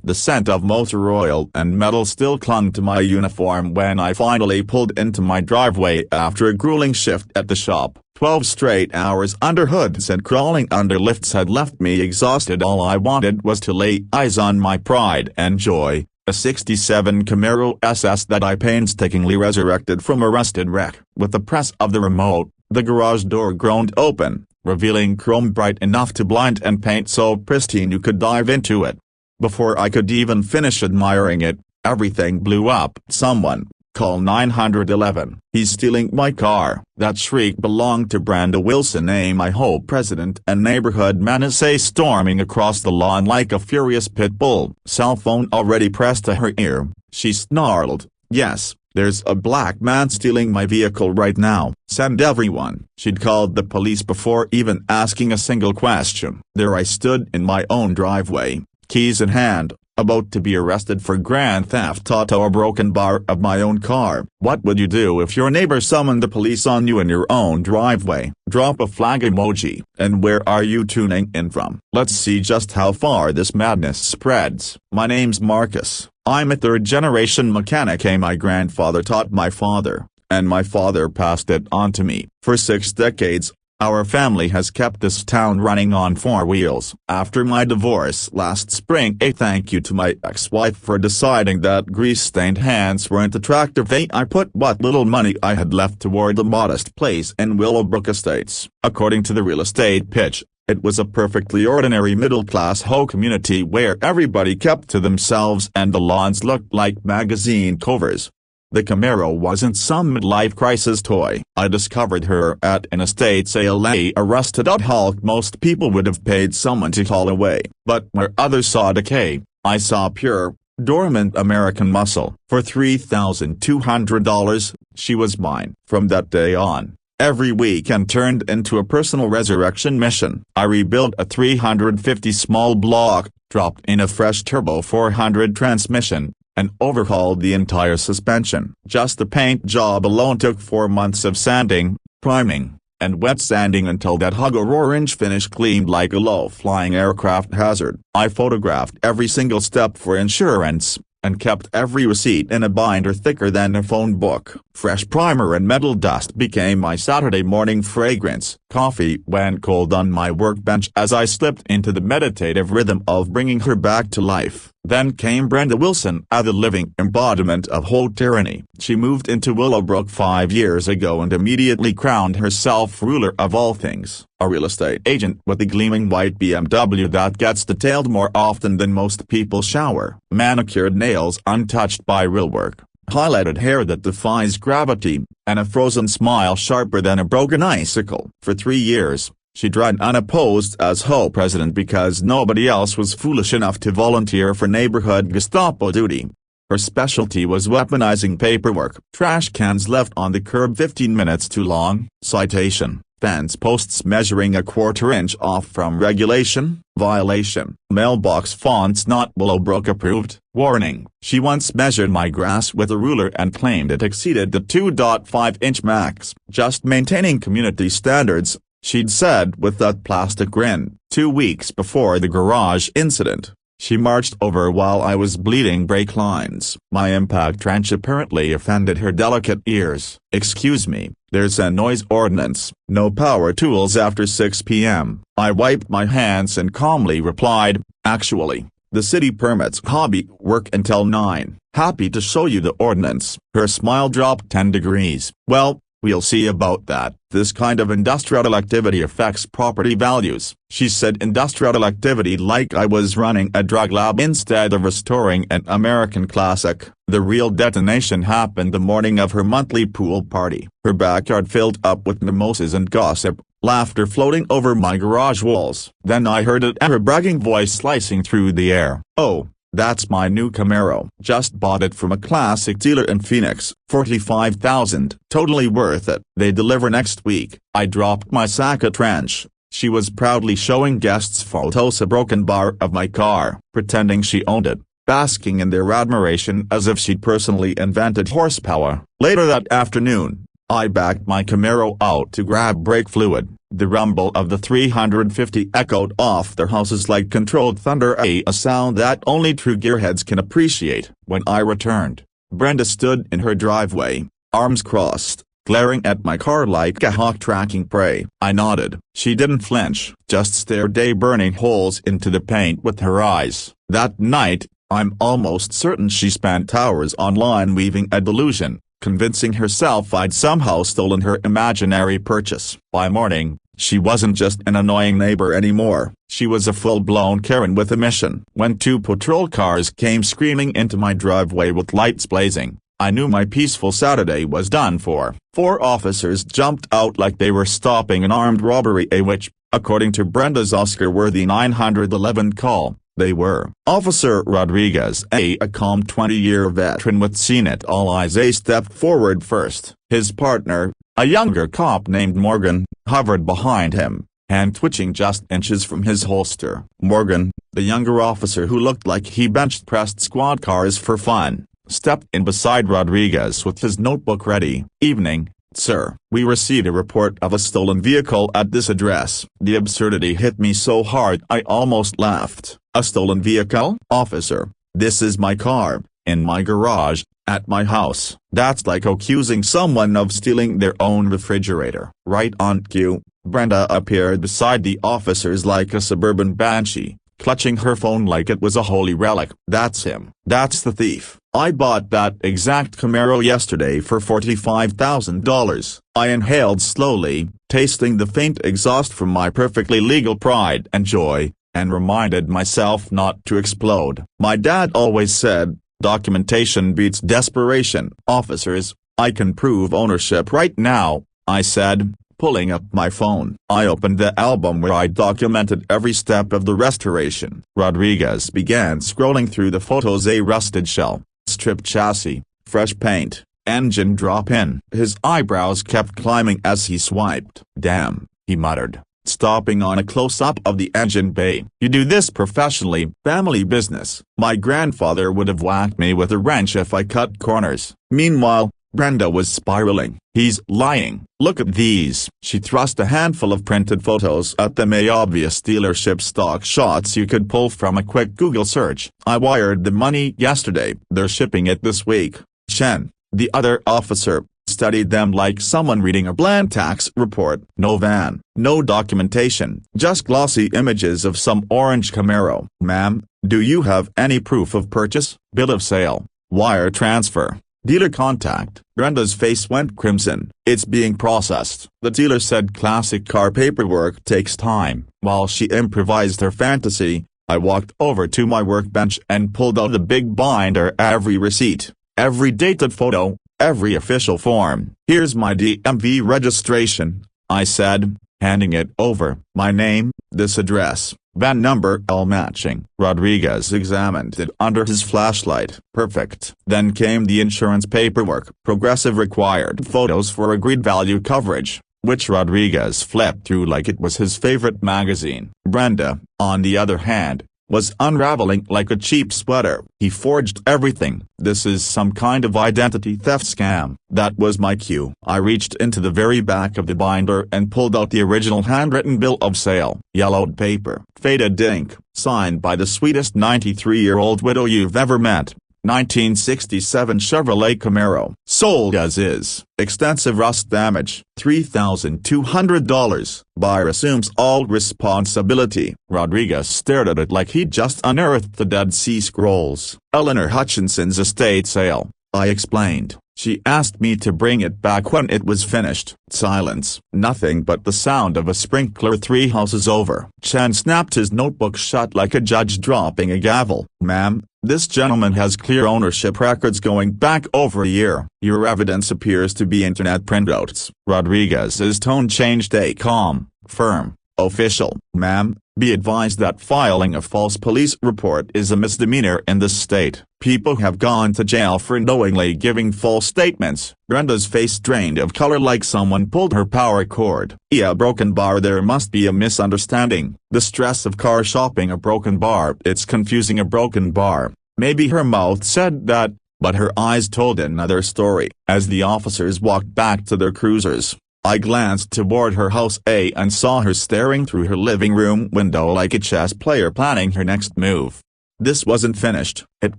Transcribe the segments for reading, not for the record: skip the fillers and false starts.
The scent of motor oil and metal still clung to my uniform when I finally pulled into my driveway after a grueling shift at the shop. 12 straight hours under hoods and crawling under lifts had left me exhausted. All I wanted was to lay eyes on my pride and joy, a '67 Camaro SS that I painstakingly resurrected from a rusted wreck. With the press of the remote, the garage door groaned open, revealing chrome bright enough to blind and paint so pristine you could dive into it. Before I could even finish admiring it, everything blew up. Someone, call 911. He's stealing my car. That shriek belonged to Brenda Wilson, my HOA president and neighborhood menace, storming across the lawn like a furious pit bull. Cell phone already pressed to her ear, she snarled, "Yes, there's a black man stealing my vehicle right now. Send everyone." She'd called the police before even asking a single question. There I stood in my own driveway, keys in hand, about to be arrested for grand theft auto, a broken bar of my own car. What would you do if your neighbor summoned the police on you in your own driveway? Drop a flag emoji. And where are you tuning in from? Let's see just how far this madness spreads. My name's Marcus. I'm a third-generation mechanic. My grandfather taught my father, and my father passed it on to me. For 6 decades, our family has kept this town running on 4 wheels. After my divorce last spring, a thank you to my ex-wife for deciding that grease-stained hands weren't attractive, I put what little money I had left toward the modest place in Willowbrook Estates. According to the real estate pitch, it was a perfectly ordinary middle-class HOA community where everybody kept to themselves and the lawns looked like magazine covers. The Camaro wasn't some midlife crisis toy. I discovered her at an estate sale, a rusted out Hulk most people would have paid someone to haul away. But where others saw decay, I saw pure, dormant American muscle. For $3,200, she was mine. From that day on, every weekend turned into a personal resurrection mission. I rebuilt a 350 small block, dropped in a fresh turbo 400 transmission, and overhauled the entire suspension. Just the paint job alone took 4 months of sanding, priming, and wet sanding until that hug orange finish gleamed like a low-flying aircraft hazard. I photographed every single step for insurance, and kept every receipt in a binder thicker than a phone book. Fresh primer and metal dust became my Saturday morning fragrance. Coffee went cold on my workbench as I slipped into the meditative rhythm of bringing her back to life. Then came Brenda Wilson, the living embodiment of HOA tyranny. She moved into Willowbrook 5 years ago and immediately crowned herself ruler of all things. A real estate agent with a gleaming white BMW that gets detailed more often than most people shower. Manicured nails untouched by real work. Highlighted hair that defies gravity, and a frozen smile sharper than a broken icicle. For 3 years, she tried unopposed as HOA president because nobody else was foolish enough to volunteer for neighborhood Gestapo duty. Her specialty was weaponizing paperwork. Trash cans left on the curb 15 minutes too long. Citation. Fence posts measuring a quarter inch off from regulation. Violation. Mailbox fonts not Willowbrook approved. Warning. She once measured my grass with a ruler and claimed it exceeded the 2.5-inch max. Just maintaining community standards, she'd said with that plastic grin. 2 weeks before the garage incident, she marched over while I was bleeding brake lines. My impact wrench apparently offended her delicate ears. "Excuse me, there's a noise ordinance. No power tools after 6 p.m. I wiped my hands and calmly replied, "Actually, the city permits hobby work until 9. Happy to show you the ordinance." Her smile dropped 10 degrees. "Well, we'll see about that. This kind of industrial activity affects property values," she said. Industrial activity like I was running a drug lab instead of restoring an American classic. The real detonation happened the morning of her monthly pool party. Her backyard filled up with mimosas and gossip, laughter floating over my garage walls. Then I heard it, her bragging voice slicing through the air. "Oh, that's my new Camaro. Just bought it from a classic dealer in Phoenix. $45,000. Totally worth it. They deliver next week." I dropped my sack at trench. She was proudly showing guests photos a broken bar of my car, pretending she owned it, basking in their admiration as if she'd personally invented horsepower. Later that afternoon, I backed my Camaro out to grab brake fluid. The rumble of the 350 echoed off their houses like controlled thunder, a sound that only true gearheads can appreciate. When I returned, Brenda stood in her driveway, arms crossed, glaring at my car like a hawk tracking prey. I nodded. She didn't flinch, just stared burning holes into the paint with her eyes. That night, I'm almost certain she spent hours online weaving a delusion, convincing herself I'd somehow stolen her imaginary purchase. By morning, she wasn't just an annoying neighbor anymore. She was a full-blown Karen with a mission. When 2 patrol cars came screaming into my driveway with lights blazing, I knew my peaceful Saturday was done for. 4 officers jumped out like they were stopping an armed robbery, which, according to Brenda's Oscar-worthy 911 call, they were. Officer Rodriguez, a calm 20-year veteran with seen it all eyes, stepped forward first. His partner, a younger cop named Morgan, hovered behind him, hand twitching just inches from his holster. Morgan, the younger officer who looked like he bench-pressed squad cars for fun, stepped in beside Rodriguez with his notebook ready. "Evening, sir. We received a report of a stolen vehicle at this address." The absurdity hit me so hard I almost laughed. "A stolen vehicle? Officer, this is my car, in my garage, at my house." That's like accusing someone of stealing their own refrigerator. Right on cue, Brenda appeared beside the officers like a suburban banshee, clutching her phone like it was a holy relic. "That's him. That's the thief. I bought that exact Camaro yesterday for $45,000. I inhaled slowly, tasting the faint exhaust from my perfectly legal pride and joy, and reminded myself not to explode. "My dad always said, documentation beats desperation." "Officers, I can prove ownership right now," I said, pulling up my phone. I opened the album where I documented every step of the restoration. Rodriguez began scrolling through the photos. A rusted shell, stripped chassis, fresh paint, engine drop-in. His eyebrows kept climbing as he swiped. "Damn," he muttered, stopping on a close-up of the engine bay. "You do this professionally." "Family business. My grandfather would have whacked me with a wrench if I cut corners." Meanwhile, Brenda was spiraling. "He's lying. Look at these." She thrust a handful of printed photos at them, obvious dealership stock shots you could pull from a quick Google search. "I wired the money yesterday. They're shipping it this week." Chen, the other officer, studied them like someone reading a bland tax report. "No van, no documentation, just glossy images of some orange Camaro." "Ma'am, do you have any proof of purchase? Bill of sale, wire transfer, dealer contact?" Brenda's face went crimson. "It's being processed." The dealer said classic car paperwork takes time. While she improvised her fantasy, I walked over to my workbench and pulled out the big binder. Every receipt, every dated photo, every official form. "Here's my DMV registration," I said, handing it over. "My name, this address, van number all matching." Rodriguez examined it under his flashlight. "Perfect." Then came the insurance paperwork. Progressive required photos for agreed value coverage, which Rodriguez flipped through like it was his favorite magazine. Brenda, on the other hand, was unraveling like a cheap sweater. "He forged everything. This is some kind of identity theft scam." That was my cue. I reached into the very back of the binder and pulled out the original handwritten bill of sale. Yellowed paper, faded ink, signed by the sweetest 93-year-old widow you've ever met. 1967 Chevrolet Camaro. Sold as is. Extensive rust damage. $3,200. Buyer assumes all responsibility. Rodriguez stared at it like he'd just unearthed the Dead Sea Scrolls. "Eleanor Hutchinson's estate sale," I explained. "She asked me to bring it back when it was finished." Silence. Nothing but the sound of a sprinkler 3 houses over. Chen snapped his notebook shut like a judge dropping a gavel. "Ma'am, this gentleman has clear ownership records going back over a year. Your evidence appears to be internet printouts." Rodriguez's tone changed, a calm, firm, official. "Ma'am, be advised that filing a false police report is a misdemeanor in this state. People have gone to jail for knowingly giving false statements." Brenda's face drained of color like someone pulled her power cord. "A broken bar. There must be a misunderstanding. The stress of car shopping. A broken bar. It's confusing. A broken bar." Maybe her mouth said that, But her eyes told another story. As the officers walked back to their cruisers, I glanced toward her house A and saw her staring through her living room window like a chess player planning her next move. This wasn't finished, it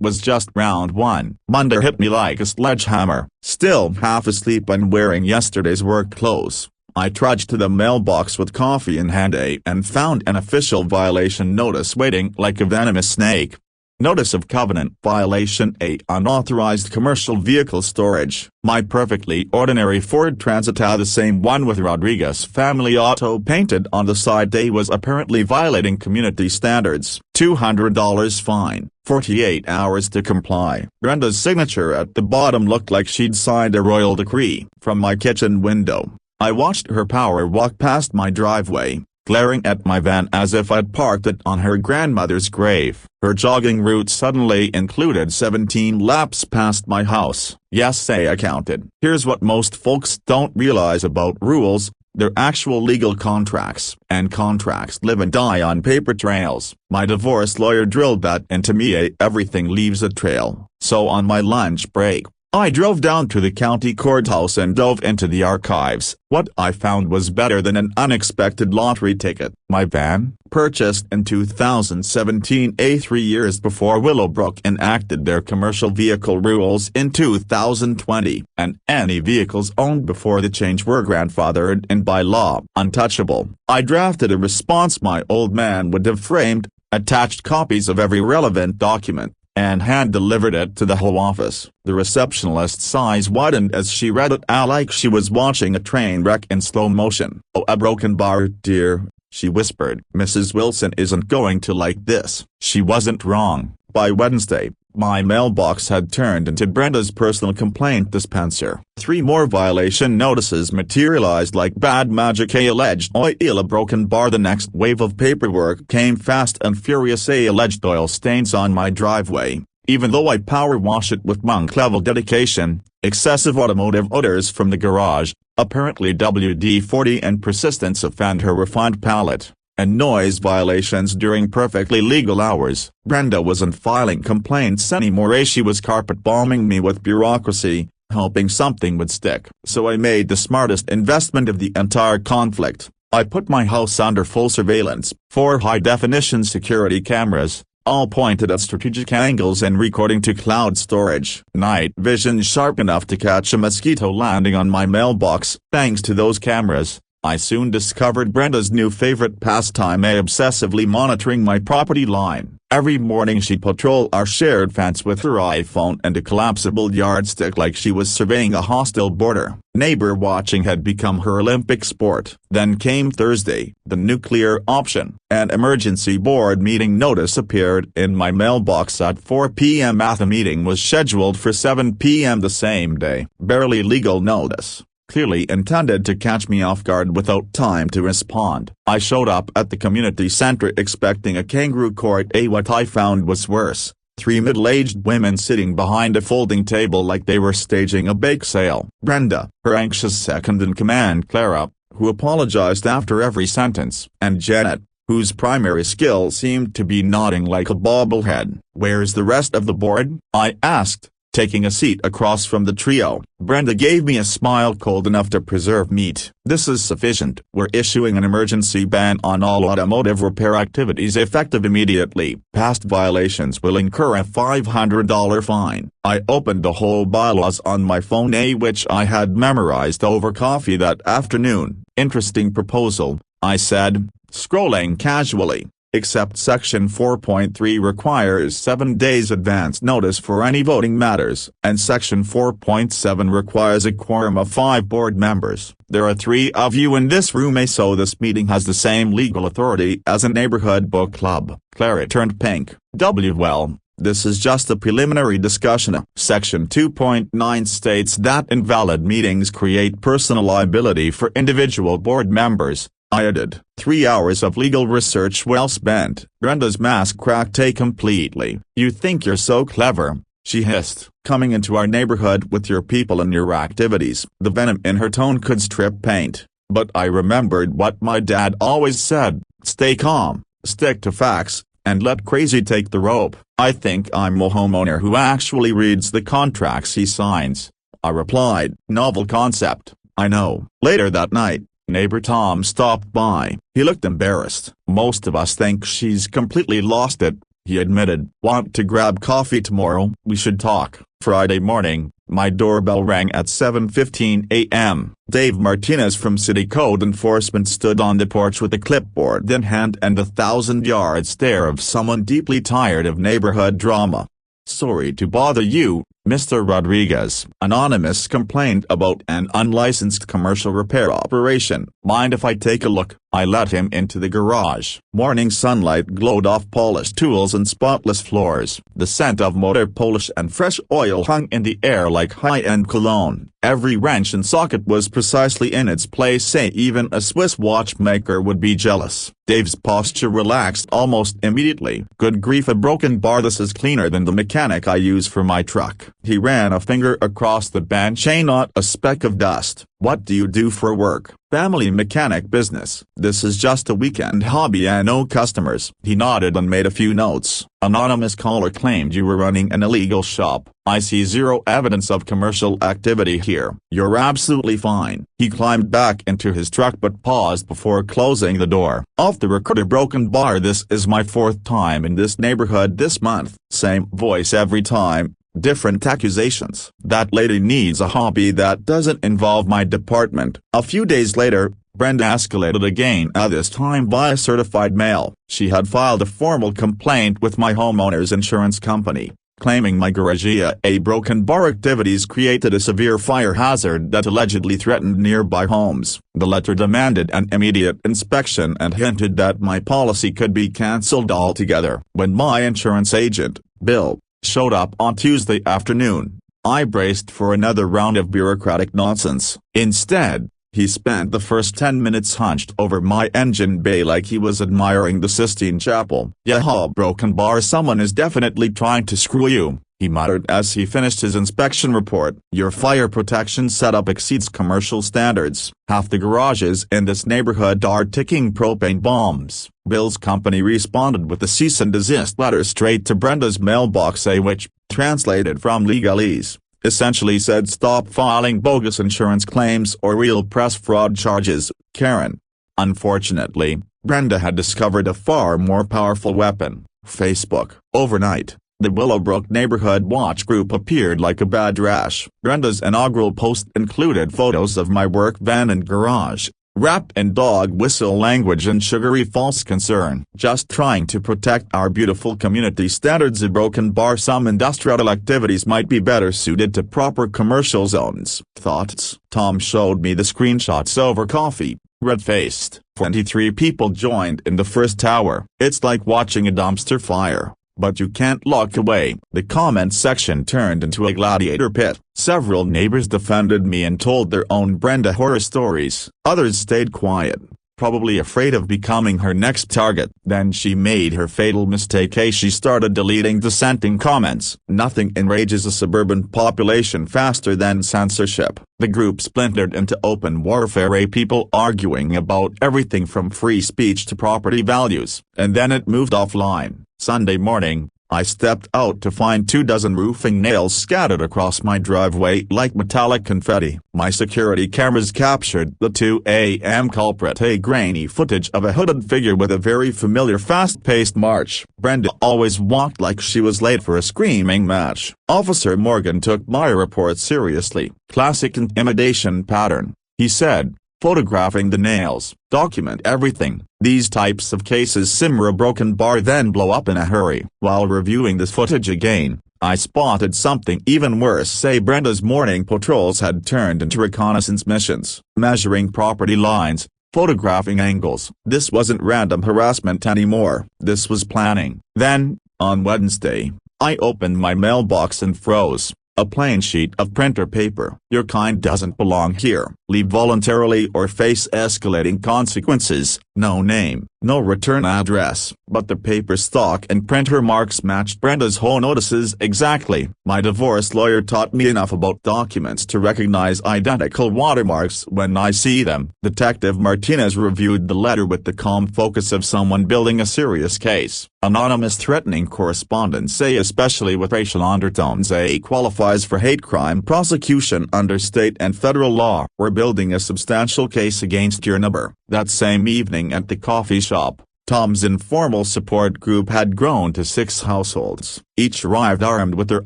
was just round one. Monday hit me like a sledgehammer. Still half asleep and wearing yesterday's work clothes, I trudged to the mailbox with coffee in hand and found an official violation notice waiting like a venomous snake. Notice of Covenant Violation: Unauthorized Commercial Vehicle Storage. My perfectly ordinary Ford Transita, the same one with Rodriguez Family Auto painted on the side, was apparently violating community standards. $200 fine, 48 hours to comply. Brenda's signature at the bottom looked like she'd signed a royal decree. From my kitchen window, I watched her power walk past my driveway, glaring at my van as if I'd parked it on her grandmother's grave. Her jogging route suddenly included 17 laps past my house. Yes, say I counted. Here's what most folks don't realize about rules: they're actual legal contracts, and contracts live and die on paper trails. My divorce lawyer drilled that into me. Everything leaves a trail. So on my lunch break, I drove down to the county courthouse and dove into the archives. What I found was better than an unexpected lottery ticket. My van, purchased in 2017, 3 years before Willowbrook enacted their commercial vehicle rules in 2020, and any vehicles owned before the change were grandfathered in by law, untouchable. I drafted a response my old man would have framed, attached copies of every relevant document, and hand-delivered it to the HOA office. The receptionist's eyes widened as she read it out like she was watching a train wreck in slow motion. "Oh, a broken bar, dear," she whispered. "Mrs. Wilson isn't going to like this." She wasn't wrong. By Wednesday, my mailbox had turned into Brenda's personal complaint dispenser. 3 more violation notices materialized like bad magic. Alleged oil, a broken bar. The next wave of paperwork came fast and furious. Alleged oil stains on my driveway, even though I power wash it with monk-level dedication. Excessive automotive odors from the garage, apparently WD-40 and persistence offend her refined palate. And noise violations during perfectly legal hours. Brenda wasn't filing complaints anymore. She was carpet bombing me with bureaucracy, hoping something would stick. So I made the smartest investment of the entire conflict. I put my house under full surveillance. 4 high-definition security cameras, all pointed at strategic angles and recording to cloud storage. Night vision sharp enough to catch a mosquito landing on my mailbox. Thanks to those cameras, I soon discovered Brenda's new favorite pastime: obsessively monitoring my property line. Every morning she'd patrol our shared fence with her iPhone and a collapsible yardstick like she was surveying a hostile border. Neighbor watching had become her Olympic sport. Then came Thursday, the nuclear option. An emergency board meeting notice appeared in my mailbox at 4 p.m. The meeting was scheduled for 7 p.m. the same day. Barely legal notice, clearly intended to catch me off guard without time to respond. I showed up at the community center expecting a kangaroo court. What I found was worse: 3 middle-aged women sitting behind a folding table like they were staging a bake sale. Brenda, her anxious second-in-command Clara, who apologized after every sentence, and Janet, whose primary skill seemed to be nodding like a bobblehead. "Where's the rest of the board?" I asked, taking a seat across from the trio. Brenda gave me a smile cold enough to preserve meat. "This is sufficient. We're issuing an emergency ban on all automotive repair activities effective immediately. Past violations will incur a $500 fine." I opened the whole bylaws on my phone, which I had memorized over coffee that afternoon. "Interesting proposal," I said, scrolling casually. "Except Section 4.3 requires 7 days advance notice for any voting matters, and Section 4.7 requires a quorum of 5 board members. There are 3 of you in this room, so this meeting has the same legal authority as a neighborhood book club." Clara turned pink. Well, this is just a preliminary discussion. Section 2.9 states that invalid meetings create personal liability for individual board members. I added. 3 hours of legal research well spent. Brenda's mask cracked completely. "You think you're so clever," she hissed, "coming into our neighborhood with your people and your activities." The venom in her tone could strip paint. But I remembered what my dad always said: stay calm, stick to facts, and let crazy take the rope. I think I'm a homeowner who actually reads the contracts he signs. I replied, novel concept, I know. Later that night, neighbor Tom stopped by. He looked embarrassed. Most of us think she's completely lost it, he admitted. Want to grab coffee tomorrow? We should talk. Friday morning, my doorbell rang at 7:15 a.m. Dave Martinez from City Code Enforcement stood on the porch with a clipboard in hand and the 1,000-yard stare of someone deeply tired of neighborhood drama. Sorry to bother you, Mr. Rodriguez. Anonymous complained about an unlicensed commercial repair operation. Mind if I take a look? I let him into the garage. Morning sunlight glowed off polished tools and spotless floors. The scent of motor polish and fresh oil hung in the air like high-end cologne. Every wrench and socket was precisely in its place. Say even a Swiss watchmaker would be jealous. Dave's posture relaxed almost immediately. Good grief, a broken bar. This is cleaner than the mechanic I use for my truck. He ran a finger across the band chain. Not a speck of dust. What do you do for work? Family mechanic business. This is just a weekend hobby and no customers. He nodded and made a few notes. Anonymous caller claimed you were running an illegal shop. I see zero evidence of commercial activity here. You're absolutely fine. He climbed back into his truck but paused before closing the door. Off the recorder, broken bar. This is my 4th time in this neighborhood this month. Same voice every time. Different accusations. That lady needs a hobby that doesn't involve my department. A few days later, Brenda escalated again, this time via certified mail. She had filed a formal complaint with my homeowner's insurance company, claiming my garage a broken bar activities created a severe fire hazard that allegedly threatened nearby homes. The letter demanded an immediate inspection and hinted that my policy could be cancelled altogether. When my insurance agent, Bill, showed up on Tuesday afternoon, I braced for another round of bureaucratic nonsense. Instead, he spent the first 10 minutes hunched over my engine bay like he was admiring the Sistine Chapel. "Yaha, broken bar, someone is definitely trying to screw you," he muttered as he finished his inspection report. "Your fire protection setup exceeds commercial standards. Half the garages in this neighborhood are ticking propane bombs." Bill's company responded with a cease and desist letter straight to Brenda's mailbox, which, translated from legalese, essentially said stop filing bogus insurance claims or real press fraud charges, Karen. Unfortunately, Brenda had discovered a far more powerful weapon: Facebook. Overnight, the Willowbrook Neighborhood Watch group appeared like a bad rash. Brenda's inaugural post included photos of my work van and garage, wrapped in dog whistle language and sugary false concern. "Just trying to protect our beautiful community standards. A broken bar. Some industrial activities might be better suited to proper commercial zones." Thoughts? Tom showed me the screenshots over coffee. Red-faced. 23 people joined in the first hour. It's like watching a dumpster fire, but you can't look away. The comment section turned into a gladiator pit. Several neighbors defended me and told their own Brenda horror stories. Others stayed quiet, probably afraid of becoming her next target. Then she made her fatal mistake. She started deleting dissenting comments. Nothing enrages a suburban population faster than censorship. The group splintered into open warfare, people arguing about everything from free speech to property values. And then it moved offline. Sunday morning, I stepped out to find 24 roofing nails scattered across my driveway like metallic confetti. My security cameras captured the 2 a.m. culprit, a grainy footage of a hooded figure with a very familiar fast-paced march. Brenda always walked like she was late for a screaming match. Officer Morgan took my report seriously. "Classic intimidation pattern," he said, photographing the nails. "Document everything. These types of cases simmer a broken bar then blow up in a hurry." While reviewing this footage again, I spotted something even worse. Brenda's morning patrols had turned into reconnaissance missions, measuring property lines, photographing angles. This wasn't random harassment anymore. This was planning. Then, on Wednesday, I opened my mailbox and froze. A plain sheet of printer paper. "Your kind doesn't belong here," leave voluntarily or face escalating consequences. No name, no return address, but the paper stock and printer marks matched Brenda's whole notices exactly. My divorce lawyer taught me enough about documents to recognize identical watermarks when I see them. Detective Martinez reviewed the letter with the calm focus of someone building a serious case. Anonymous threatening correspondence, especially with racial undertones, qualifies for hate crime prosecution under state and federal law. We're building a substantial case against your neighbor. That same evening at the coffee shop, Tom's informal support group had grown to 6 households. Each arrived armed with their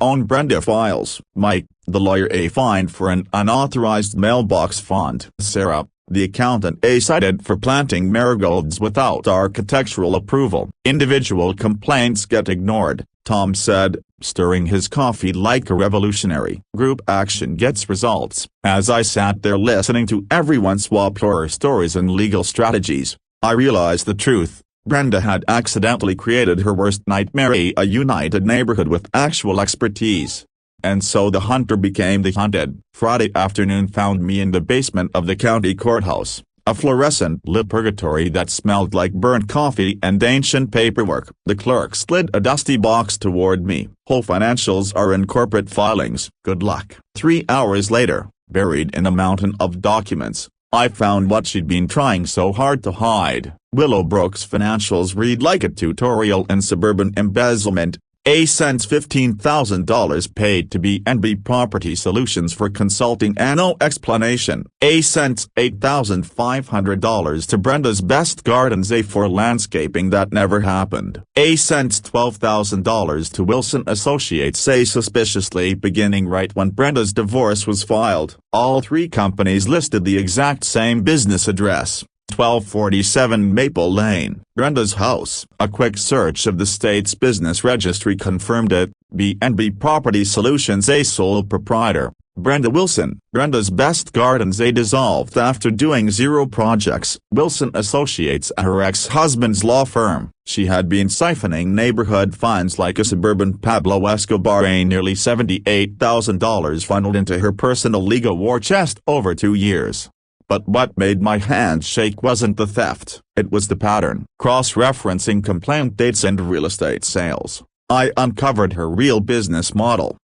own Brenda files. Mike, the lawyer, fined for an unauthorized mailbox font. Sarah, the accountant, cited for planting marigolds without architectural approval. Individual complaints get ignored, Tom said, stirring his coffee like a revolutionary. Group action gets results. As I sat there listening to everyone swap horror stories and legal strategies, I realized the truth. Brenda had accidentally created her worst nightmare, a united neighborhood with actual expertise. And so the hunter became the hunted. Friday afternoon found me in the basement of the county courthouse, a fluorescent-lit purgatory that smelled like burnt coffee and ancient paperwork. The clerk slid a dusty box toward me. Whole financials are in corporate filings. Good luck. 3 hours later, buried in a mountain of documents, I found what she'd been trying so hard to hide. Willowbrook's financials read like a tutorial in suburban embezzlement. Since $15,000 paid to B&B Property Solutions for consulting and no explanation. Since $8,500 to Brenda's Best Gardens for landscaping that never happened. Since $12,000 to Wilson Associates suspiciously beginning right when Brenda's divorce was filed. All 3 companies listed the exact same business address. 1247 Maple Lane, Brenda's house. A quick search of the state's business registry confirmed it. B&B Property Solutions, sole proprietor, Brenda Wilson. Brenda's Best Gardens, dissolved after doing 0 projects. Wilson Associates, her ex-husband's law firm. She had been siphoning neighborhood fines like a suburban Pablo Escobar. Nearly $78,000 funneled into her personal legal war chest over 2 years. But what made my hands shake wasn't the theft, it was the pattern. Cross-referencing complaint dates and real estate sales, I uncovered her real business model.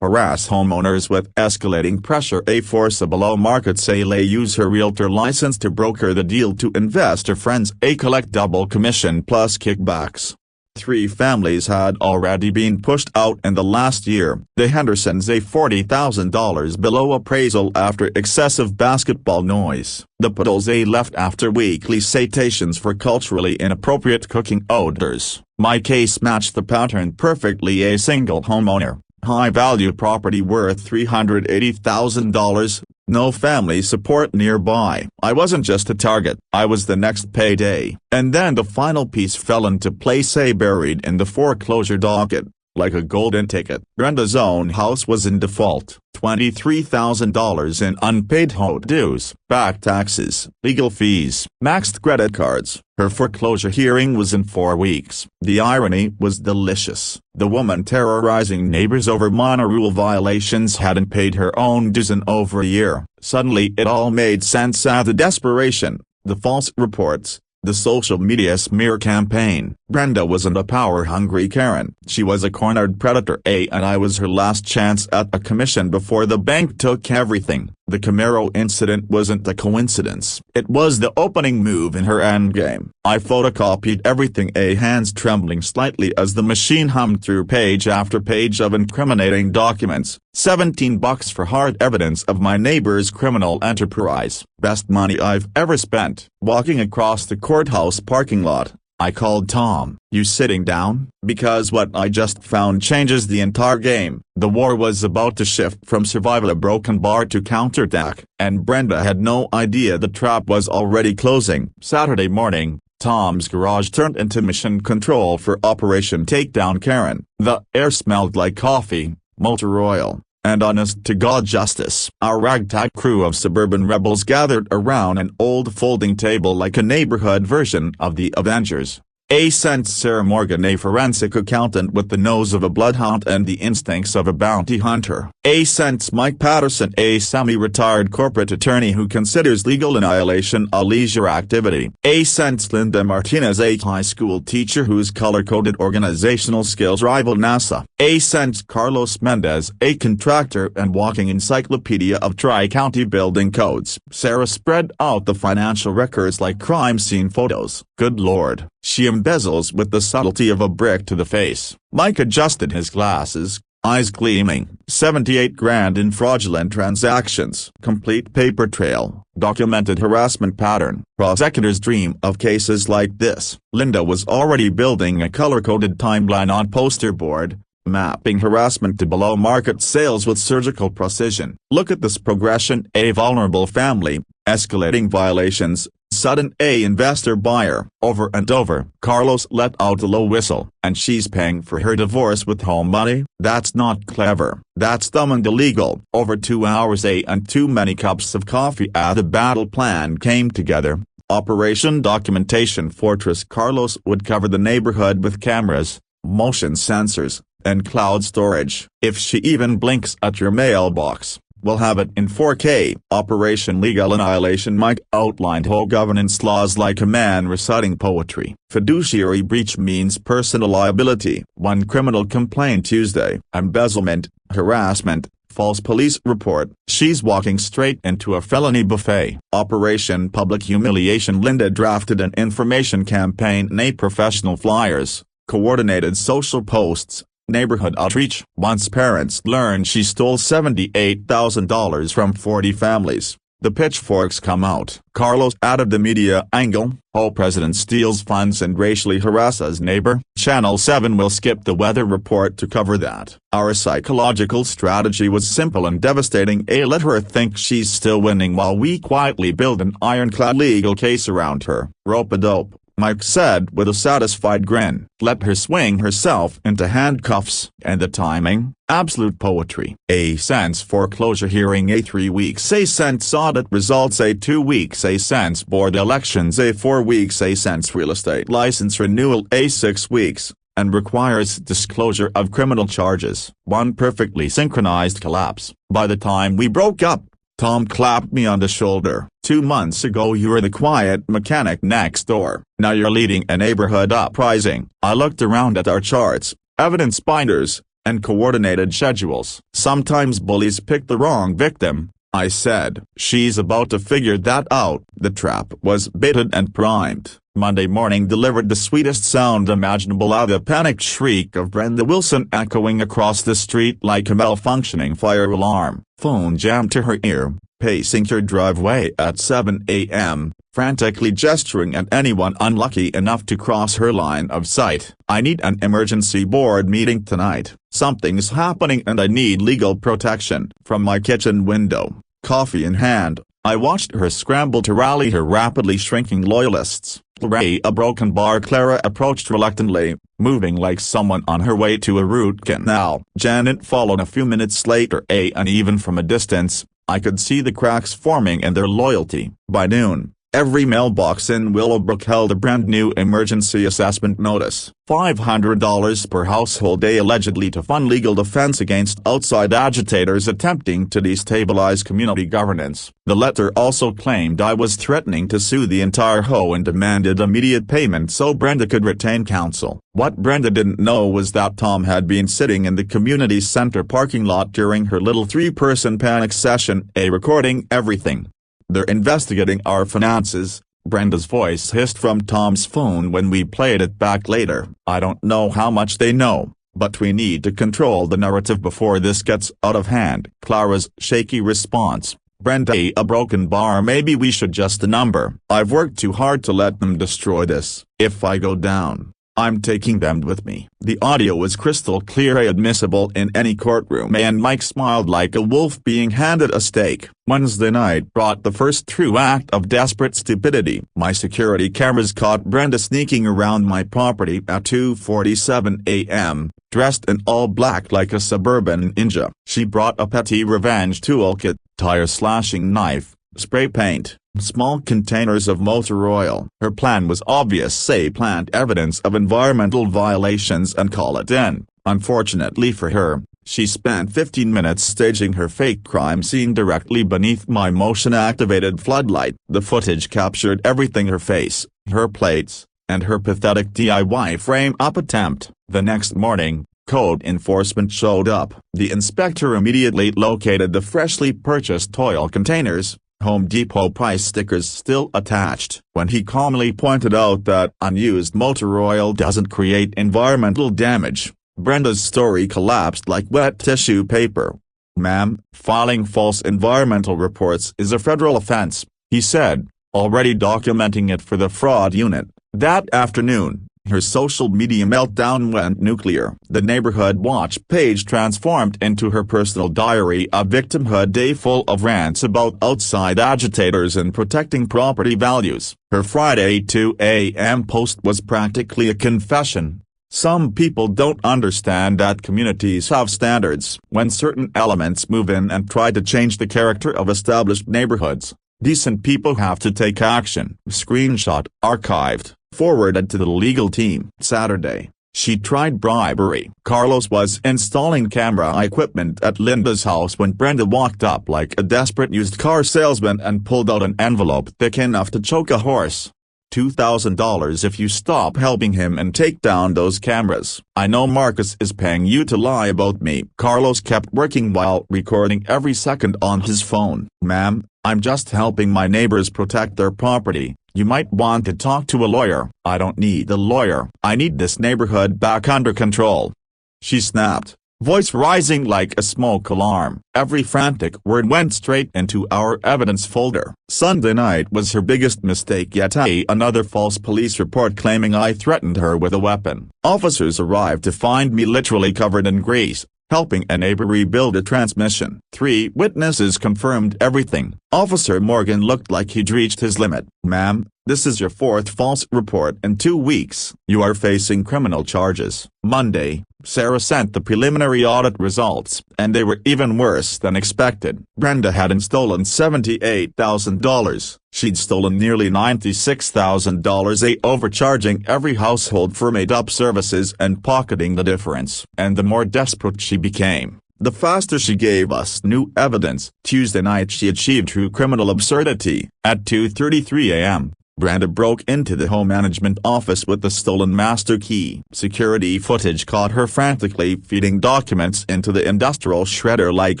Harass homeowners with escalating pressure. Force a below-market sale. Use her realtor license to broker the deal to investor friends. Collect double commission plus kickbacks. 3 families had already been pushed out in the last year. The Hendersons, $40,000 below appraisal after excessive basketball noise. The Puddles, left after weekly citations for culturally inappropriate cooking odors. My case matched the pattern perfectly. A single homeowner, high-value property worth $380,000, no family support nearby. I wasn't just a target, I was the next payday. And then the final piece fell into place. Buried in the foreclosure docket, like a golden ticket. Brenda's own house was in default. $23,000 in unpaid HOA dues, back taxes, legal fees, maxed credit cards. Her foreclosure hearing was in 4 weeks. The irony was delicious. The woman terrorizing neighbors over minor rule violations hadn't paid her own dues in over a year. Suddenly it all made sense. The desperation, the false reports, the social media smear campaign. Brenda wasn't a power-hungry Karen. She was a cornered predator, and I was her last chance at a commission before the bank took everything. The Camaro incident wasn't a coincidence. It was the opening move in her endgame. I photocopied everything, hands trembling slightly as the machine hummed through page after page of incriminating documents. $17 for hard evidence of my neighbor's criminal enterprise. Best money I've ever spent. Walking across the courthouse parking lot, I called Tom. "You sitting down? Because what I just found changes the entire game." The war was about to shift from survival a broken bar to counterattack, and Brenda had no idea the trap was already closing. Saturday morning, Tom's garage turned into mission control for Operation Takedown Karen. The air smelled like coffee, motor oil, and honest-to-God justice. Our ragtag crew of suburban rebels gathered around an old folding table like a neighborhood version of the Avengers. Sent Sarah Morgan, a forensic accountant with the nose of a bloodhound and the instincts of a bounty hunter. A Sense Mike Patterson, a semi-retired corporate attorney who considers legal annihilation a leisure activity. A Sense Linda Martinez, a high school teacher whose color-coded organizational skills rival NASA. A Sense Carlos Mendez, a contractor and walking encyclopedia of Tri-County building codes. Sarah spread out the financial records like crime scene photos. Good Lord, she embezzles with the subtlety of a brick to the face. Mike adjusted his glasses, eyes gleaming. 78 grand in fraudulent transactions. Complete paper trail. Documented harassment pattern. Prosecutors dream of cases like this. Linda was already building a color-coded timeline on poster board, mapping harassment to below-market sales with surgical precision. Look at this progression: a vulnerable family, escalating violations, sudden a investor buyer. Over and over. Carlos let out a low whistle. And she's paying for her divorce with home money? That's not clever. That's dumb and illegal. Over 2 hours and too many cups of coffee. The battle plan came together. Operation Documentation Fortress. Carlos would cover the neighborhood with cameras, motion sensors, and cloud storage. If she even blinks at your mailbox, we'll have it in 4K. Operation Legal Annihilation. Mike outlined whole governance laws like a man reciting poetry. Fiduciary breach means personal liability. One criminal complaint Tuesday. Embezzlement, harassment, false police report. She's walking straight into a felony buffet. Operation Public Humiliation. Linda drafted an information campaign, professional flyers, coordinated social posts, neighborhood outreach. Once parents learned she stole $78,000 from 40 families, the pitchforks come out. Carlos added the media angle. President steals funds and racially harasses neighbor. Channel 7 will skip the weather report to cover that. Our psychological strategy was simple and devastating. Let her think she's still winning while we quietly build an ironclad legal case around her. Rope-a-dope, Mike said with a satisfied grin. Let her swing herself into handcuffs. And the timing? Absolute poetry. A Sense foreclosure hearing. 3 weeks. A Sense audit results. 2 weeks. A Sense board elections. 4 weeks. A Sense real estate license renewal. 6 weeks, and requires disclosure of criminal charges. One perfectly synchronized collapse. By the time we broke up, Tom clapped me on the shoulder. 2 months ago you were the quiet mechanic next door. Now you're leading a neighborhood uprising. I looked around at our charts, evidence binders, and coordinated schedules. Sometimes bullies pick the wrong victim, I said. She's about to figure that out. The trap was baited and primed. Monday morning delivered the sweetest sound imaginable. The panicked shriek of Brenda Wilson echoing across the street like a malfunctioning fire alarm. Phone jammed to her ear, pacing her driveway at 7 a.m., frantically gesturing at anyone unlucky enough to cross her line of sight. I need an emergency board meeting tonight. Something's happening and I need legal protection. From my kitchen window, coffee in hand, I watched her scramble to rally her rapidly shrinking loyalists. A broken bar. Clara approached reluctantly, moving like someone on her way to a root canal. Janet followed a few minutes later. And even from a distance, I could see the cracks forming in their loyalty. By noon, every mailbox in Willowbrook held a brand new emergency assessment notice. $500 per household allegedly to fund legal defense against outside agitators attempting to destabilize community governance. The letter also claimed I was threatening to sue the entire HOA and demanded immediate payment so Brenda could retain counsel. What Brenda didn't know was that Tom had been sitting in the community center parking lot during her little 3-person panic session, recording everything. They're investigating our finances, Brenda's voice hissed from Tom's phone when we played it back later. I don't know how much they know, but we need to control the narrative before this gets out of hand. Clara's shaky response. Brenda, a broken bar. Maybe we should just a number. I've worked too hard to let them destroy this. If I go down, I'm taking them with me. The audio was crystal clear, admissible in any courtroom, and Mike smiled like a wolf being handed a steak. Wednesday night brought the first true act of desperate stupidity. My security cameras caught Brenda sneaking around my property at 2:47 a.m., dressed in all black like a suburban ninja. She brought a petty revenge toolkit, tire-slashing knife, spray paint, small containers of motor oil. Her plan was obvious: plant evidence of environmental violations and call it in. Unfortunately for her, She spent 15 minutes staging her fake crime scene directly beneath my motion-activated floodlight. The footage captured everything: her face, her plates, and her pathetic DIY frame-up attempt. The next morning, code enforcement showed up. The inspector immediately located the freshly purchased oil containers, Home Depot price stickers still attached, when he calmly pointed out that unused motor oil doesn't create environmental damage. Brenda's story collapsed like wet tissue paper. "Ma'am, filing false environmental reports is a federal offense," he said, already documenting it for the fraud unit. That afternoon, her social media meltdown went nuclear. The Neighborhood Watch page transformed into her personal diary, a victimhood day full of rants about outside agitators and protecting property values. Her Friday 2 a.m. post was practically a confession. "Some people don't understand that communities have standards. When certain elements move in and try to change the character of established neighborhoods, decent people have to take action." Screenshot, archived, forwarded to the legal team. Saturday, she tried bribery. Carlos was installing camera equipment at Linda's house when Brenda walked up like a desperate used car salesman and pulled out an envelope thick enough to choke a horse. $2,000 if you stop helping him and take down those cameras. "I know Marcus is paying you to lie about me." Carlos kept working while recording every second on his phone. "Ma'am, I'm just helping my neighbors protect their property. You might want to talk to a lawyer." "I don't need a lawyer. I need this neighborhood back under control," she snapped, voice rising like a smoke alarm. Every frantic word went straight into our evidence folder. Sunday night was her biggest mistake yet. Another false police report claiming I threatened her with a weapon. Officers arrived to find me literally covered in grease, helping a neighbor rebuild a transmission. 3 witnesses confirmed everything. Officer Morgan looked like he'd reached his limit. "Ma'am, this is your 4th false report in 2 weeks. You are facing criminal charges." Monday, Sarah sent the preliminary audit results, and they were even worse than expected. Brenda hadn't stolen $78,000. She'd stolen nearly $96,000, overcharging every household for made-up services and pocketing the difference. And the more desperate she became, the faster she gave us new evidence. Tuesday night she achieved true criminal absurdity. At 2:33 a.m., Brenda broke into the home management office with the stolen master key. Security footage caught her frantically feeding documents into the industrial shredder like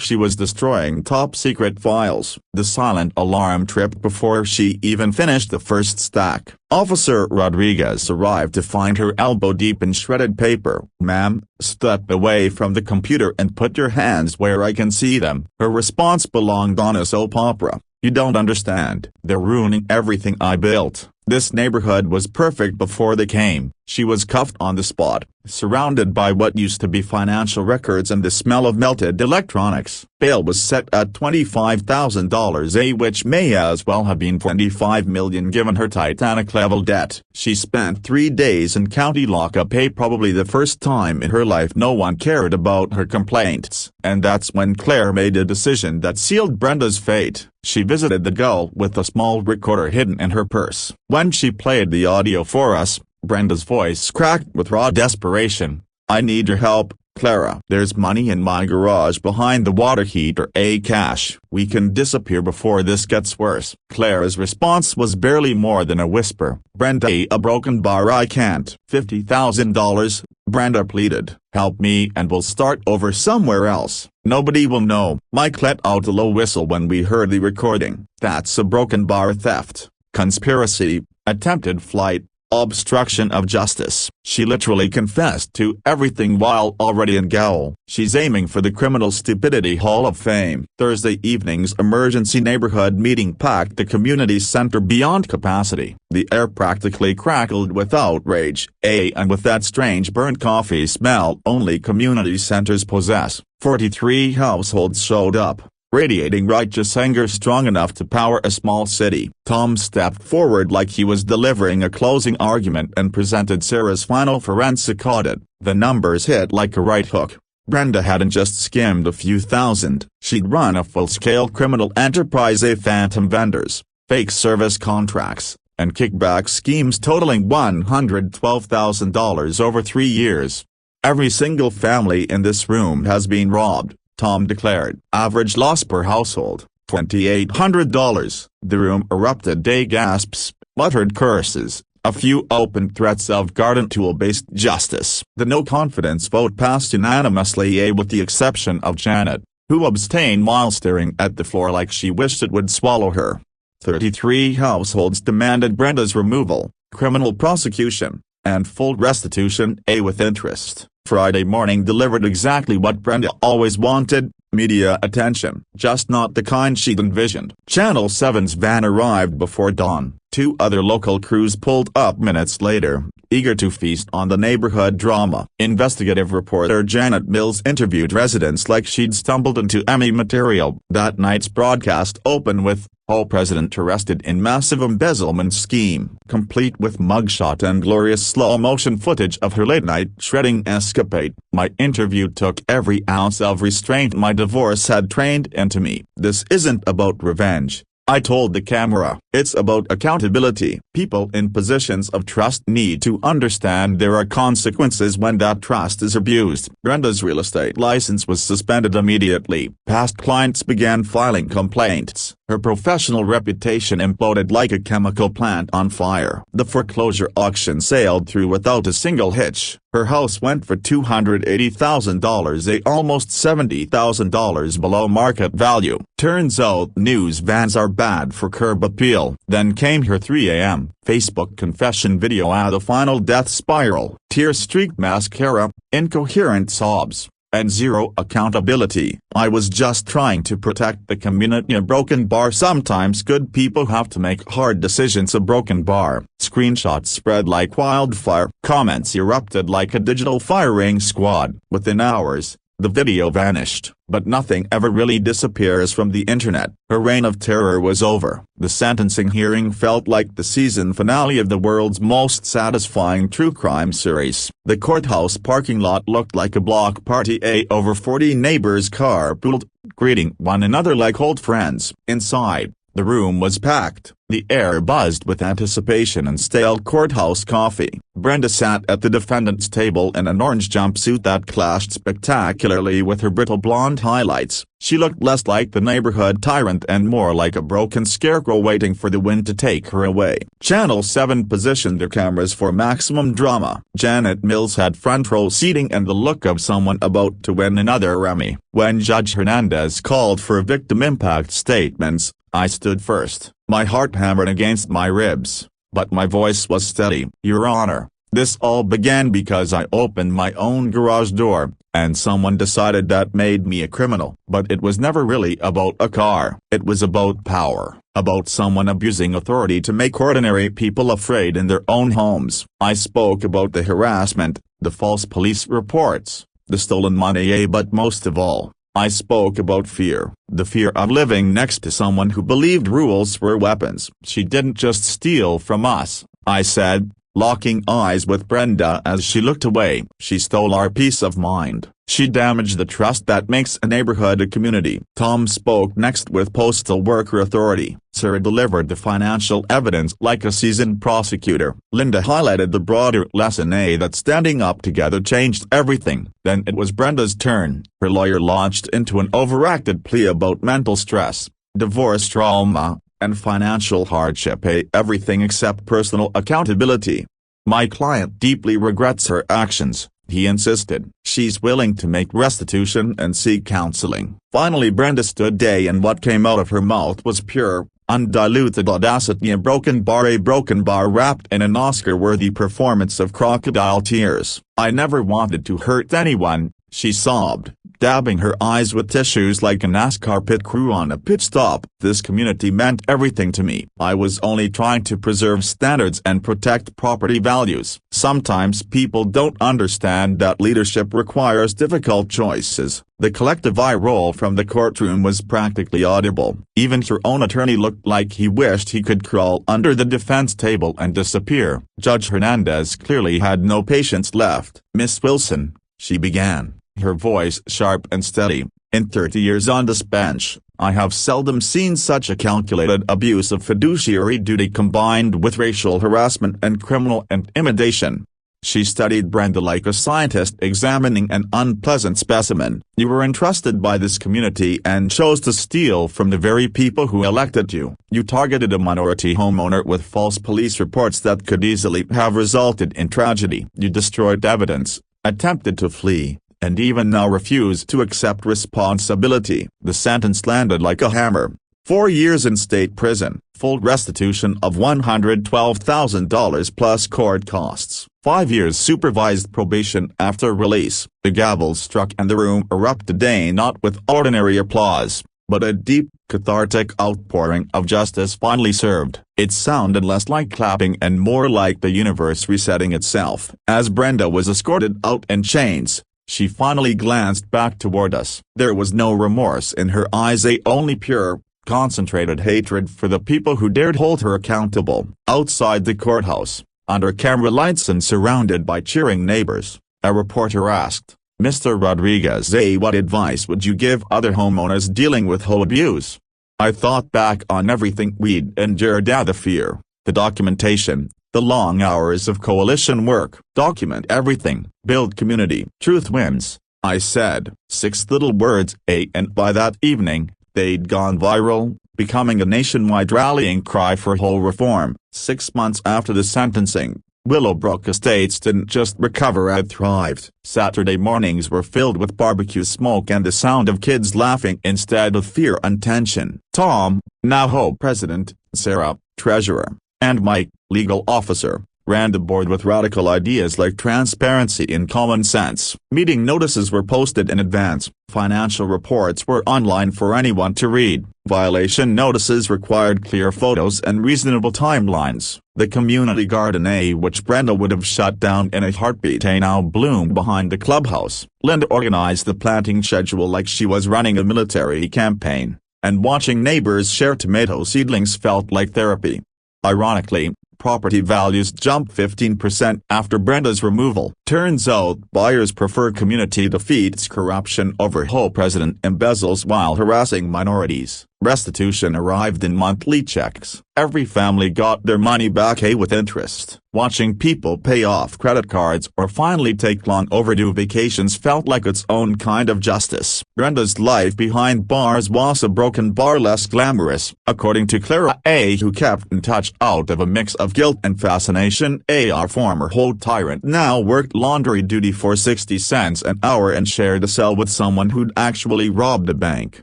she was destroying top-secret files. The silent alarm tripped before she even finished the first stack. Officer Rodriguez arrived to find her elbow-deep in shredded paper. "Ma'am, step away from the computer and put your hands where I can see them." Her response belonged on a soap opera. "You don't understand. They're ruining everything I built. This neighborhood was perfect before they came." She was cuffed on the spot, surrounded by what used to be financial records and the smell of melted electronics. Bail was set at $25,000, which may as well have been $25 million given her Titanic-level debt. She spent 3 days in county lockup, probably the first time in her life no one cared about her complaints. And that's when Claire made a decision that sealed Brenda's fate. She visited the girl with a small recorder hidden in her purse. When she played the audio for us, Brenda's voice cracked with raw desperation. "I need your help, Clara. There's money in my garage behind the water heater, cash. We can disappear before this gets worse." Clara's response was barely more than a whisper. "Brenda, a broken bar, I can't." $50,000, Brenda pleaded. "Help me and we'll start over somewhere else. Nobody will know." Mike let out a low whistle when we heard the recording. "That's a broken bar theft, conspiracy, attempted flight, obstruction of justice." She literally confessed to everything while already in gaol. She's aiming for the Criminal Stupidity Hall of Fame. Thursday evening's emergency neighborhood meeting packed the community center beyond capacity. The air practically crackled with outrage, and with that strange burnt coffee smell only community centers possess. 43 households showed up, radiating righteous anger strong enough to power a small city. Tom stepped forward like he was delivering a closing argument and presented Sarah's final forensic audit. The numbers hit like a right hook. Brenda hadn't just skimmed a few thousand. She'd run a full-scale criminal enterprise, phantom vendors, fake service contracts, and kickback schemes totaling $112,000 over 3 years. "Every single family in this room has been robbed," Tom declared. "Average loss per household, $2,800. The room erupted. Day gasps, muttered curses, a few open threats of garden tool-based justice. The no-confidence vote passed unanimously, with the exception of Janet, who abstained while staring at the floor like she wished it would swallow her. 33 households demanded Brenda's removal, criminal prosecution, and full restitution, with interest. Friday morning delivered exactly what Brenda always wanted: media attention, just not the kind she'd envisioned. Channel 7's van arrived before dawn. 2 other local crews pulled up minutes later, eager to feast on the neighborhood drama. Investigative reporter Janet Mills interviewed residents like she'd stumbled into Emmy material. That night's broadcast opened with, "HOA president arrested in massive embezzlement scheme," complete with mugshot and glorious slow-motion footage of her late-night shredding escapade. "My interview took every ounce of restraint my divorce had trained into me. This isn't about revenge," I told the camera. "It's about accountability. People in positions of trust need to understand there are consequences when that trust is abused." Brenda's real estate license was suspended immediately. Past clients began filing complaints. Her professional reputation imploded like a chemical plant on fire. The foreclosure auction sailed through without a single hitch. Her house went for $280,000, almost $70,000 below market value. Turns out news vans are bad for curb appeal. Then came her 3 a.m. Facebook confession video, the final death spiral. Tear-streaked mascara, incoherent sobs, and zero accountability. "I was just trying to protect the community." A broken bar. Sometimes good people have to make hard decisions. A broken bar. Screenshots spread like wildfire. Comments erupted like a digital firing squad. Within hours, the video vanished. But nothing ever really disappears from the internet. Her reign of terror was over. The sentencing hearing felt like the season finale of the world's most satisfying true crime series. The courthouse parking lot looked like a block party. Over 40 neighbors carpooled, greeting one another like old friends. Inside, the room was packed. The air buzzed with anticipation and stale courthouse coffee. Brenda sat at the defendant's table in an orange jumpsuit that clashed spectacularly with her brittle blonde highlights. She looked less like the neighborhood tyrant and more like a broken scarecrow waiting for the wind to take her away. Channel 7 positioned their cameras for maximum drama. Janet Mills had front row seating and the look of someone about to win another Emmy. When Judge Hernandez called for victim impact statements, I stood first. My heart hammered against my ribs, but my voice was steady. "Your Honor, this all began because I opened my own garage door, and someone decided that made me a criminal. But it was never really about a car. It was about power, about someone abusing authority to make ordinary people afraid in their own homes." I spoke about the harassment, the false police reports, the stolen money, but most of all, I spoke about fear, the fear of living next to someone who believed rules were weapons. "She didn't just steal from us," I said, locking eyes with Brenda as she looked away. "She stole our peace of mind. She damaged the trust that makes a neighborhood a community." Tom spoke next with Postal Worker Authority. Sarah delivered the financial evidence like a seasoned prosecutor. Linda highlighted the broader lesson, that standing up together changed everything. Then it was Brenda's turn. Her lawyer launched into an overacted plea about mental stress, divorce trauma, and financial hardship, everything except personal accountability. "My client deeply regrets her actions," he insisted. "She's willing to make restitution and seek counseling." Finally Brenda stood, and what came out of her mouth was pure, undiluted audacity. A broken bar wrapped in an Oscar-worthy performance of crocodile tears. "I never wanted to hurt anyone," she sobbed, dabbing her eyes with tissues like a NASCAR pit crew on a pit stop. "This community meant everything to me. I was only trying to preserve standards and protect property values." Sometimes people don't understand that leadership requires difficult choices. The collective eye roll from the courtroom was practically audible. Even her own attorney looked like he wished he could crawl under the defense table and disappear. Judge Hernandez clearly had no patience left. "Miss Wilson," she began, her voice sharp and steady, "in 30 years on this bench, I have seldom seen such a calculated abuse of fiduciary duty combined with racial harassment and criminal intimidation. She studied Brenda like a scientist examining an unpleasant specimen. You were entrusted by this community and chose to steal from the very people who elected you. You targeted a minority homeowner with false police reports that could easily have resulted in tragedy. You destroyed evidence, attempted to flee, and even now refuse to accept responsibility. The sentence landed like a hammer. 4 years in state prison, full restitution of $112,000 plus court costs, 5 years supervised probation after release. The gavel struck and the room erupted, not with ordinary applause, but a deep, cathartic outpouring of justice finally served. It sounded less like clapping and more like the universe resetting itself. As Brenda was escorted out in chains, she finally glanced back toward us. There was no remorse in her eyes, only pure, concentrated hatred for the people who dared hold her accountable. Outside the courthouse, under camera lights and surrounded by cheering neighbors, a reporter asked, "Mr. Rodriguez, what advice would you give other homeowners dealing with home abuse?" I thought back on everything we'd endured, the fear, the documentation, the long hours of coalition work. Document everything, build community. Truth wins, I said. 6 little words, and by that evening, they'd gone viral, becoming a nationwide rallying cry for whole reform. 6 months after the sentencing, Willowbrook Estates didn't just recover, it thrived. Saturday mornings were filled with barbecue smoke and the sound of kids laughing instead of fear and tension. Tom, now HOA president, Sarah, treasurer, and Mike, legal officer, ran the board with radical ideas like transparency and common sense. Meeting notices were posted in advance, financial reports were online for anyone to read, violation notices required clear photos and reasonable timelines. The community garden, which Brenda would have shut down in a heartbeat, now bloomed behind the clubhouse. Linda organized the planting schedule like she was running a military campaign, and watching neighbors share tomato seedlings felt like therapy. Ironically, property values jumped 15% after Brenda's removal. Turns out buyers prefer community defeats corruption over HOA president embezzles while harassing minorities. Restitution arrived in monthly checks. Every family got their money back, with interest. Watching people pay off credit cards or finally take long overdue vacations felt like its own kind of justice. Brenda's life behind bars was a broken bar less glamorous, according to Clara, who kept in touch out of a mix of guilt and fascination. Our former HOA tyrant now worked laundry duty for 60 cents an hour and shared a cell with someone who'd actually robbed a bank.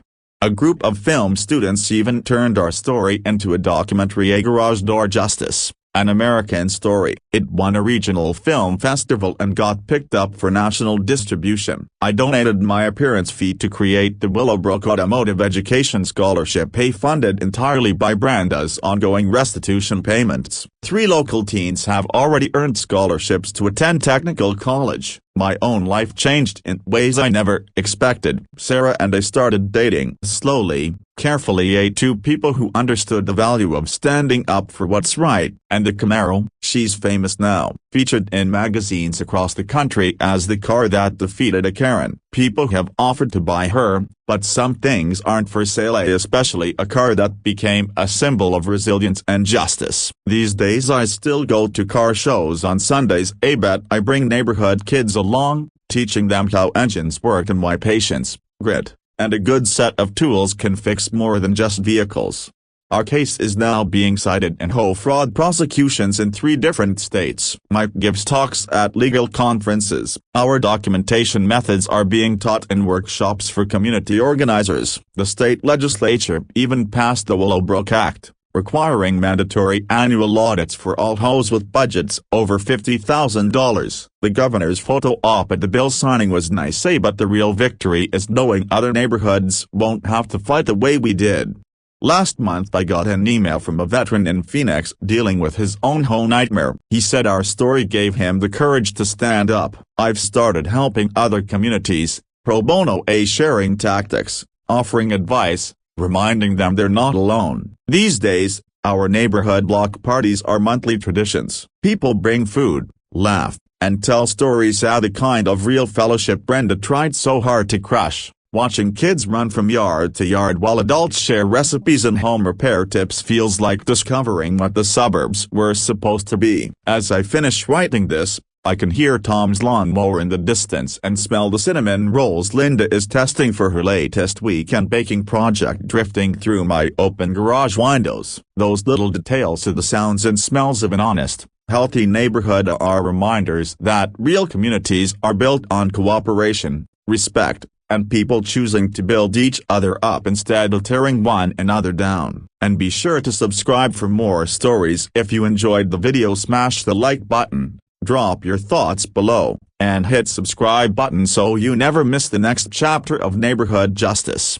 A group of film students even turned our story into a documentary, A Garage Door Justice, An American Story. It won a regional film festival and got picked up for national distribution. I donated my appearance fee to create the Willowbrook Automotive Education Scholarship, funded entirely by Brenda's ongoing restitution payments. 3 local teens have already earned scholarships to attend technical college. My own life changed in ways I never expected. Sarah and I started dating slowly, carefully, 2 people who understood the value of standing up for what's right. And the Camaro, she's famous now, featured in magazines across the country as the car that defeated a Karen. People have offered to buy her, but some things aren't for sale, especially a car that became a symbol of resilience and justice. These days I still go to car shows on Sundays, but I bring neighborhood kids along, teaching them how engines work and why patience, grit, and a good set of tools can fix more than just vehicles. Our case is now being cited in HOA fraud prosecutions in 3 different states. Mike gives talks at legal conferences. Our documentation methods are being taught in workshops for community organizers. The state legislature even passed the Willowbrook Act, requiring mandatory annual audits for all HOAs with budgets over $50,000. The governor's photo op at the bill signing was nice, but the real victory is knowing other neighborhoods won't have to fight the way we did. Last month I got an email from a veteran in Phoenix dealing with his own HOA nightmare. He said our story gave him the courage to stand up. I've started helping other communities, pro bono, sharing tactics, offering advice, reminding them they're not alone. These days, our neighborhood block parties are monthly traditions. People bring food, laugh, and tell stories, the kind of real fellowship Brenda tried so hard to crush. Watching kids run from yard to yard while adults share recipes and home repair tips feels like discovering what the suburbs were supposed to be. As I finish writing this, I can hear Tom's lawnmower in the distance and smell the cinnamon rolls Linda is testing for her latest weekend baking project drifting through my open garage windows. Those little details to the sounds and smells of an honest, healthy neighborhood are reminders that real communities are built on cooperation, respect, and people choosing to build each other up instead of tearing one another down. And be sure to subscribe for more stories. If you enjoyed the video, smash the like button. Drop your thoughts below, and hit subscribe button so you never miss the next chapter of neighborhood justice.